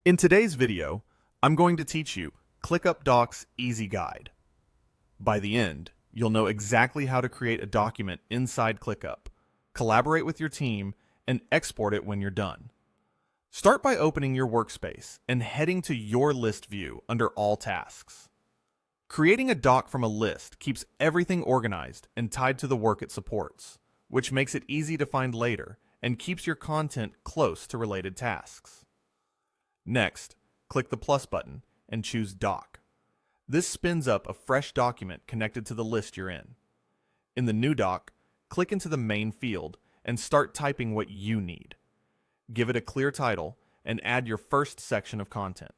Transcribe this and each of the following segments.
In today's video, I'm going to teach you ClickUp Doc's Easy Guide. By the end, you'll know exactly how to create a document inside ClickUp, collaborate with your team, and export it when you're done. Start by opening your workspace and heading to your list view under All Tasks. Creating a doc from a list keeps everything organized and tied to the work it supports, which makes it easy to find later and keeps your content close to related tasks. Next, click the plus button and choose Doc. This spins up a fresh document connected to the list you're in. In the new doc, click into the main field and start typing what you need. Give it a clear title and add your first section of content.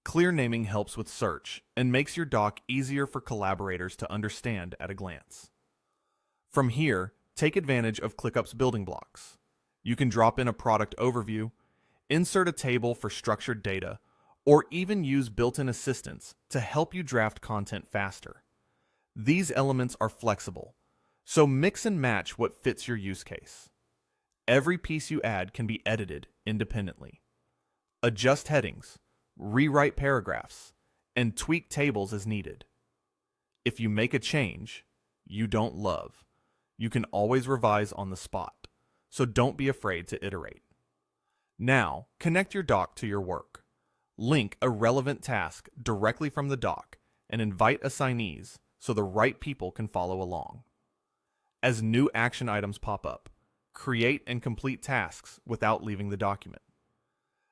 Clear naming helps with search and makes your doc easier for collaborators to understand at a glance. From here, take advantage of ClickUp's building blocks. You can drop in a product overview, insert a table for structured data, or even use built-in assistants to help you draft content faster. These elements are flexible, so mix and match what fits your use case. Every piece you add can be edited independently. Adjust headings, rewrite paragraphs, and tweak tables as needed. If you make a change you don't love, you can always revise on the spot, so don't be afraid to iterate. Now, connect your doc to your work. Link a relevant task directly from the doc and invite assignees so the right people can follow along. As new action items pop up, create and complete tasks without leaving the document.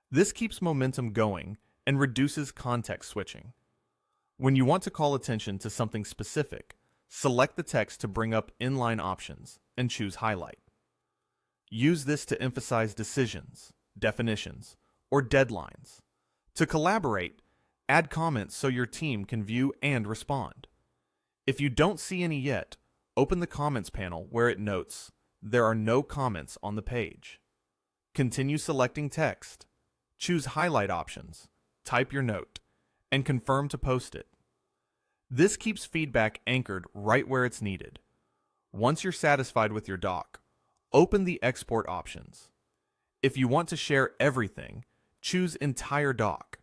This keeps momentum going and reduces context switching. When you want to call attention to something specific, select the text to bring up inline options and choose Highlight. Use this to emphasize decisions, definitions, or deadlines. To collaborate, add comments so your team can view and respond. If you don't see any yet, open the comments panel where it notes there are no comments on the page. Continue selecting text, choose highlight options, type your note, and confirm to post it. This keeps feedback anchored right where it's needed. Once you're satisfied with your doc, open the export options. If you want to share everything, choose Entire Doc.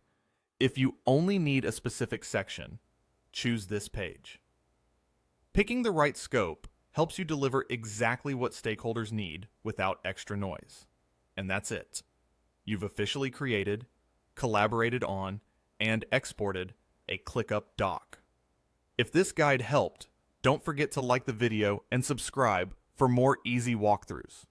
If you only need a specific section, choose this page. Picking the right scope helps you deliver exactly what stakeholders need without extra noise. And that's it. You've officially created, collaborated on, and exported a ClickUp doc. If this guide helped, don't forget to like the video and subscribe for more easy walkthroughs.